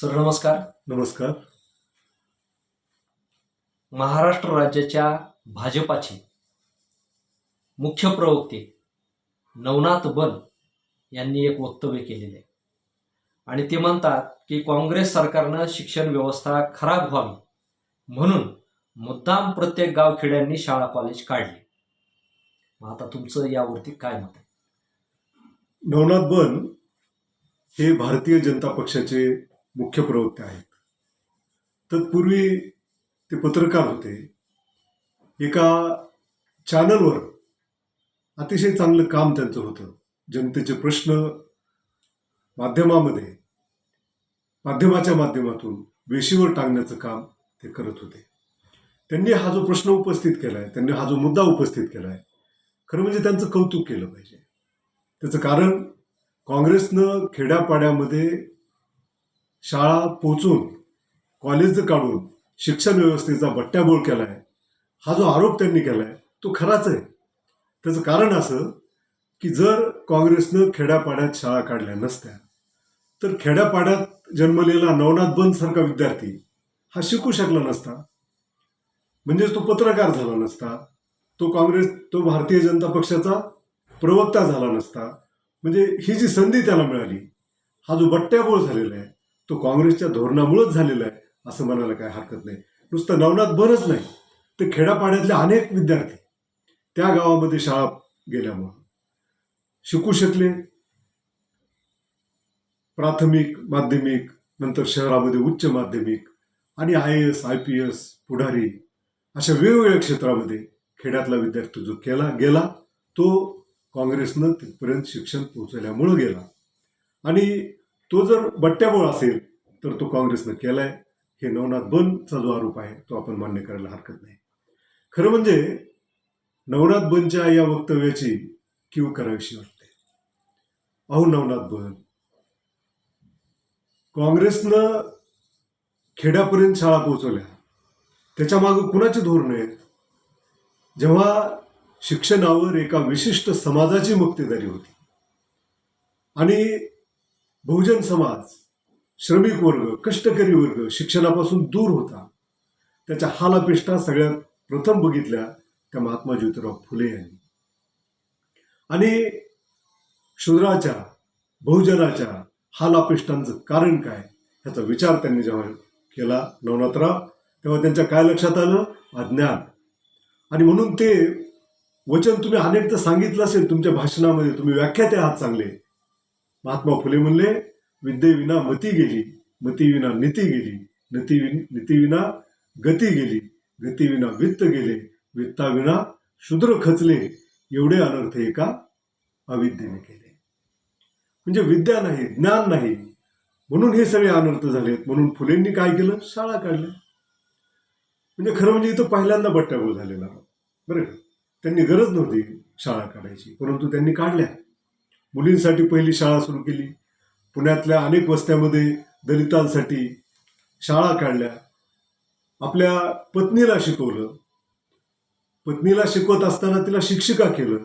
Sir नमस्कार. नमस्कार. महाराष्ट्र राज्याच्या भाजपाचे मुख्य प्रवक्ते नवनाथ बन यांनी एक वक्तव्य केलेले आहे आणि ते म्हणतात की काँग्रेस सरकारनं शिक्षण व्यवस्था खराब व्हावी म्हणून मुद्दाम प्रत्येक गावखेड्यांनी शाळा कॉलेज काढले. मग आता तुमचं यावरती काय मत आहे? नवनाथ बन हे भारतीय जनता पक्षाचे मुख्य प्रवक्ते आहेत. तत्पूर्वी ते पत्रकार होते. एका चॅनलवर अतिशय चांगलं काम त्यांचं होतं. जनतेचे प्रश्न माध्यमाच्या माध्यमातून वेशीवर टांगण्याचं काम ते करत होते. त्यांनी हा जो प्रश्न उपस्थित केलाय, त्यांनी हा जो मुद्दा उपस्थित केलाय, खरं म्हणजे त्यांचं कौतुक केलं पाहिजे. त्याचं कारण काँग्रेसनं खेड्यापाड्यामध्ये शाळा पोचून कॉलेज काढून शिक्षण व्यवस्थेचा बट्ट्याबोळ केलाय. हा जो आरोप त्यांनी केलाय तो खराच आहे. त्याचं कारण असं की जर काँग्रेसनं खेड्यापाड्यात शाळा काढल्या नसत्या तर खेड्यापाड्यात जन्मलेला नवनाथ बन सारखा विद्यार्थी हा शिकू शकला नसता. म्हणजेच तो पत्रकार झाला नसता, तो भारतीय जनता पक्षाचा प्रवक्ता झाला नसता. म्हणजे ही जी संधी त्याला मिळाली, हा जो बट्ट्याबोळ झालेला आहे तो काँग्रेसच्या धोरणामुळेच झालेला आहे असं म्हणायला काय हरकत नाही. नुसतं नवनाथ बनच नाही तर खेड्यापाड्यातले अनेक विद्यार्थी त्या गावामध्ये शाळा गेल्यामुळे शिकू शकले. प्राथमिक, माध्यमिक, नंतर शहरामध्ये उच्च माध्यमिक आणि IAS, IPS, पुढारी अशा वेगवेगळ्या क्षेत्रामध्ये खेड्यातला विद्यार्थी जो गेला तो काँग्रेसनं तिथपर्यंत शिक्षण पोहोचवल्यामुळं गेला. आणि तो जर बट्ट्याबोळ असेल तर तो काँग्रेसनं केलाय. हे नवनाथ बनचा जो आरोप आहे तो आपण मान्य करायला हरकत नाही. खरं म्हणजे नवनाथ बनच्या या वक्तव्याची कीव करावीशी वाटते. अहो नवनाथ बन, काँग्रेसनं खेड्यापर्यंत शाळा पोहोचवल्या, त्याच्या मागे कुणाची धोरणं आहेत? जेव्हा शिक्षणावर एका विशिष्ट समाजाची मक्तेदारी होती आणि बहुजन समाज, श्रमिक वर्ग, कष्टकरी वर्ग शिक्षणापासून दूर होता, त्याच्या हालापेष्टा सगळ्यात प्रथम बघितल्या त्या महात्मा ज्योतिराव फुले यांनी. आणि शूद्राच्या, बहुजनाच्या हालापेष्टांचं कारण काय ह्याचा विचार त्यांनी जेव्हा केला नवनाथराव, तेव्हा त्यांच्या काय लक्षात आलं? अज्ञान. आणि म्हणून ते वचन तुम्ही अनेकदा सांगितलं असेल तुमच्या भाषणामध्ये, तुम्ही व्याख्याते आहात चांगले. महात्मा फुले म्हणले, विद्येविना मती गेली, मतीविना नीती गेली, नीतीविना गती गेली, गतीविना वित्त गेले, वित्ताविना शूद्र खचले, एवढे अनर्थ एका अविद्येने केले. म्हणजे विद्या नाही, ज्ञान नाही, म्हणून हे सगळे अनर्थ झालेत. म्हणून फुलेंनी काय केलं? शाळा काढल्या. म्हणजे खरं म्हणजे इथं पहिल्यांदा बट्ट्याबोळ झालेला. बरं, त्यांनी गरज नव्हती शाळा काढायची, परंतु त्यांनी काढल्या. मुलींसाठी पहिली शाळा सुरू केली. पुण्यातल्या अनेक वस्त्यामध्ये दलितांसाठी शाळा काढल्या. आपल्या पत्नीला शिकवलं. पत्नीला शिकवत असताना तिला शिक्षिका केलं.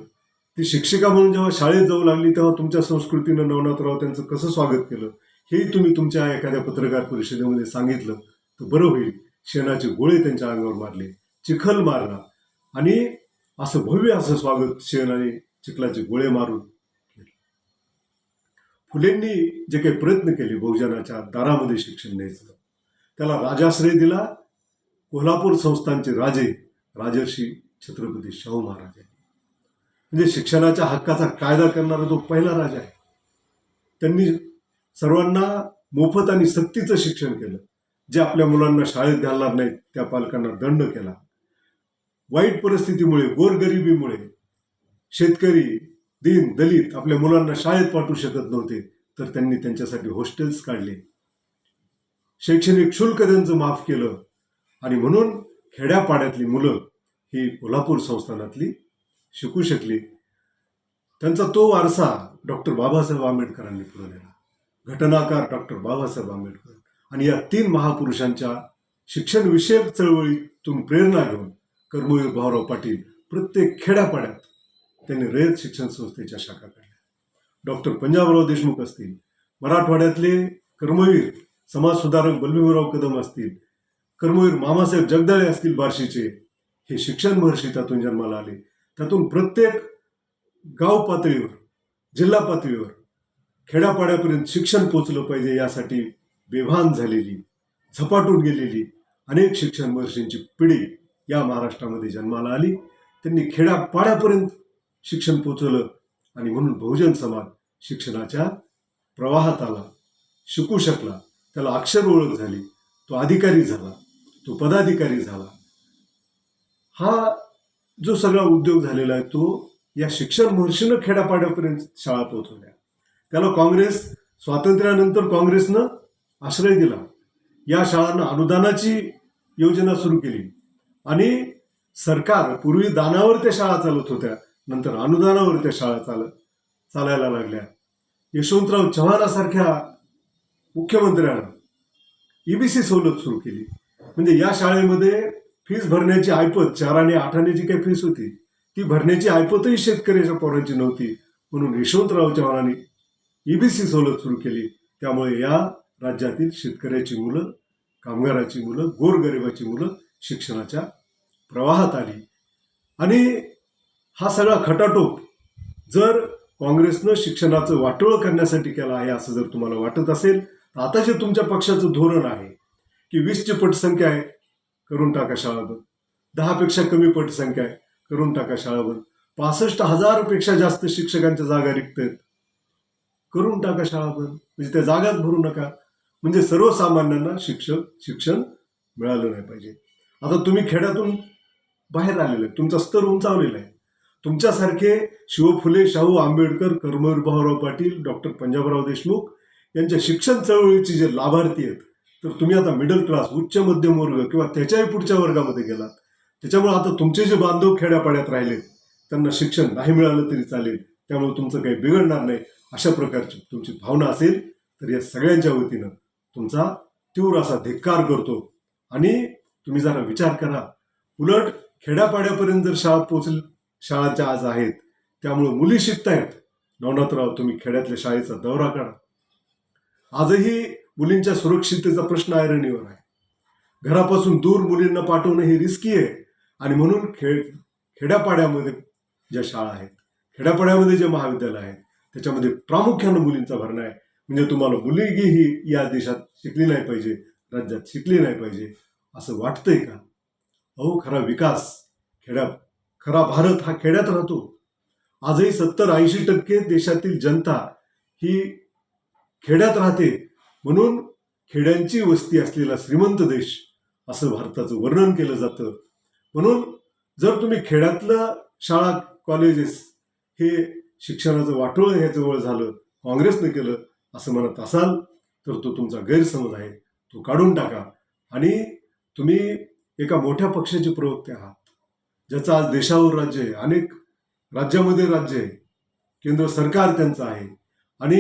ती शिक्षिका म्हणून जेव्हा शाळेत जाऊ लागली तेव्हा तुमच्या संस्कृतीनं नवनाथराव त्यांचं कसं स्वागत केलं हेही तुम्ही तुमच्या एखाद्या पत्रकार परिषदेमध्ये सांगितलं तर बरं होईल. शेणाचे गोळे त्यांच्या अंगावर मारले, चिखल मारला आणि असं भव्य असं स्वागत शेण आणि चिखलाचे गोळे मारून केलं. फुलेंनी जे काही प्रयत्न केले बहुजनाच्या दारामध्ये शिक्षण द्यायचं, त्याला राजाश्रय दिला कोल्हापूर संस्थानचे राजे राजर्षी छत्रपती शाहू महाराज यांनी. म्हणजे शिक्षणाच्या हक्काचा कायदा करणारा तो पहिला राजा आहे. त्यांनी सर्वांना मोफत आणि सक्तीचं शिक्षण केलं. जे आपल्या मुलांना शाळेत घालणार नाहीत त्या पालकांना दंड केला. वाईट परिस्थितीमुळे, गोरगरिबीमुळे शेतकरी, दीन, दलित आपल्या मुलांना शाळेत पाठवू शकत नव्हते तर त्यांनी त्यांच्यासाठी हॉस्टेल्स काढले. शैक्षणिक शुल्क त्यांचं माफ केलं. आणि म्हणून खेड्यापाड्यातली मुलं ही कोल्हापूर संस्थानातली शिकू शकली. त्यांचा तो वारसा डॉक्टर बाबासाहेब आंबेडकरांनी पुढे नेला. घटनाकार डॉक्टर बाबासाहेब आंबेडकर आणि या 3 महापुरुषांच्या शिक्षण विषयक चळवळीतून प्रेरणा घेऊन कर्मवीर भाऊराव पाटील प्रत्येक खेड्यापाड्यात त्यांनी रयत शिक्षण संस्थेच्या शाखा काढल्या. डॉक्टर पंजाबराव देशमुख असतील, मराठवाड्यातले कर्मवीर समाजसुधारक बलभीमराव कदम असतील, कर्मवीर मामासाहेब जगदाळे असतील बार्शीचे, हे शिक्षण महर्षी त्यातून जन्माला आले. त्यातून प्रत्येक गाव पातळीवर, जिल्हा पातळीवर, खेड्यापाड्यापर्यंत शिक्षण पोचलं पाहिजे यासाठी बेभान झालेली, झपाटून गेलेली अनेक शिक्षण महर्षींची पिढी या महाराष्ट्रामध्ये जन्माला आली. त्यांनी खेड्यापाड्यापर्यंत शिक्षण पोचवलं आणि म्हणून बहुजन समाज शिक्षणाच्या प्रवाहात आला, शिकू शकला, त्याला अक्षर ओळख झाली, तो अधिकारी झाला, तो पदाधिकारी झाला. हा जो सगळा उद्योग झालेला आहे तो या शिक्षण महर्षीनं खेड्यापाड्यापर्यंत शाळा पोहोचवल्या. त्याला काँग्रेस, स्वातंत्र्यानंतर काँग्रेसनं आश्रय दिला. या शाळांना अनुदानाची योजना सुरू केली आणि सरकार पूर्वी दानावर त्या शाळा चालत होत्या, नंतर अनुदानावर त्या शाळा चालायला लागल्या. यशवंतराव चव्हाणासारख्या मुख्यमंत्र्यानं EBC सवलत सुरू केली. म्हणजे या शाळेमध्ये फीस भरण्याची ऐपत, 4 आणि 8 आण्याची काही फीस होती, ती भरण्याची ऐपतही शेतकऱ्याच्या पोरांची नव्हती. म्हणून यशवंतराव चव्हाणांनी EBC सवलत सुरू केली. त्यामुळे या राज्यातील शेतकऱ्याची मुलं, कामगाराची मुलं, गोरगरिबाची मुलं शिक्षणाच्या प्रवाहात आली. आणि हा सगळा खटाटोप जर काँग्रेसनं शिक्षणाचं वाटोळं करण्यासाठी केला आहे असं जर तुम्हाला वाटत असेल, तर आता जे तुमच्या पक्षाचं धोरण आहे की 20ची पटसंख्या आहे, करून टाका शाळा बंद. 10पेक्षा कमी पटसंख्या आहे, करून टाका शाळा बंद. 65,000पेक्षा जास्त शिक्षकांच्या जागा रिक्त आहेत, करून टाका शाळा बंद. म्हणजे त्या जागाच भरू नका. म्हणजे सर्वसामान्यांना शिक्षण मिळालं नाही पाहिजे. आता तुम्ही खेड्यातून बाहेर आलेले, तुमचा स्तर उंचावलेला आहे. तुमच्यासारखे शिव फुले, शाहू आंबेडकर, कर्मवीर भाऊराव पाटील, डॉक्टर पंजाबराव देशमुख यांच्या शिक्षण चळवळीचे जे लाभार्थी आहेत, तर तुम्ही आता मिडल क्लास, उच्च मध्यम वर्ग किंवा त्याच्याही पुढच्या वर्गामध्ये गेलात. त्याच्यामुळे आता तुमचे जे बांधव खेड्यापाड्यात राहिलेत त्यांना शिक्षण नाही मिळालं तरी चालेल, त्यामुळे तुमचं काही बिघडणार नाही, अशा प्रकारची तुमची भावना असेल तर या सगळ्यांच्या वतीनं तुमचा तीव्र असा धिक्कार करतो. आणि तुम्ही जरा विचार करा, उलट खेड्यापाड्यापर्यंत जर शाळाच्या आज आहेत, त्यामुळे मुली शिकतायत. नवनाथराव, तुम्ही खेड्यातल्या शाळेचा दौरा करा. आजही मुलींच्या सुरक्षिततेचा प्रश्न ऐरणीवर आहे. घरापासून दूर मुलींना पाठवणं हे रिस्की आहे. आणि म्हणून खेड्यापाड्यामध्ये ज्या शाळा आहेत, खेड्यापाड्यामध्ये जे महाविद्यालय आहेत, त्याच्यामध्ये प्रामुख्यानं मुलींचा भरणा आहे. म्हणजे तुम्हाला मुलगी ही या देशात शिकली नाही पाहिजे, राज्यात शिकली नाही पाहिजे असं वाटतंय का? अहो, खरा विकास, खरा भारत हा खेड्यात राहतो. आजही 70-80% देशातील जनता ही खेड्यात राहते. म्हणून खेड्यांची वस्ती असलेला श्रीमंत देश असं भारताचं वर्णन केलं जातं. म्हणून जर तुम्ही खेड्यातलं शाळा, कॉलेजेस हे शिक्षणाचं वाटोळं हे जवळ झालं, काँग्रेसनं केलं असं म्हणत असाल तर तो तुमचा गैरसमज आहे, तो काढून टाका. आणि तुम्ही एका मोठ्या पक्षाचे प्रवक्ते आहात, ज्याचं आज देशावर राज्य आहे, अनेक राज्यामध्ये राज्य आहे, केंद्र सरकार त्यांचं आहे. आणि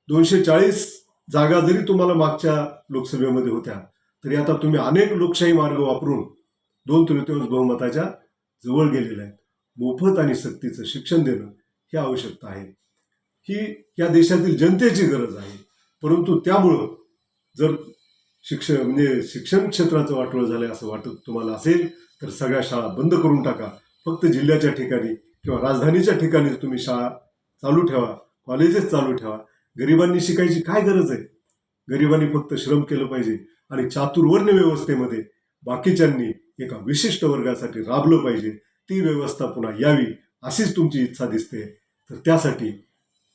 240 जागा जरी तुम्हाला मागच्या लोकसभेमध्ये होत्या, तरी आता तुम्ही अनेक लोकशाही मार्ग वापरून 2/3 बहुमताच्या जवळ गेलेले आहेत. मोफत आणि सक्तीचं शिक्षण देणं ही आवश्यकता आहे, ही या देशातील जनतेची गरज आहे. परंतु त्यामुळं जर शिक्षण क्षेत्राचं वाटोळं झालंय असं वाटत तुम्हाला असेल तर सगळ्या शाळा बंद करून टाका. फक्त जिल्ह्याच्या ठिकाणी किंवा राजधानीच्या ठिकाणी तुम्ही शाळा चालू ठेवा, कॉलेजेस चालू ठेवा. गरिबांनी शिकायची काय गरज आहे? गरिबांनी फक्त श्रम केलं पाहिजे आणि चातुर्वर्ण व्यवस्थेमध्ये बाकीच्यांनी एका विशिष्ट वर्गासाठी राबलं पाहिजे. ती व्यवस्था पुन्हा यावी अशीच तुमची इच्छा दिसते. तर त्यासाठी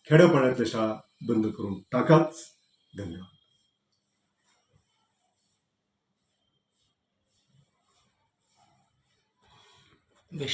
खेड्यापाड्यातल्या शाळा बंद करून टाकाच. धन्यवाद.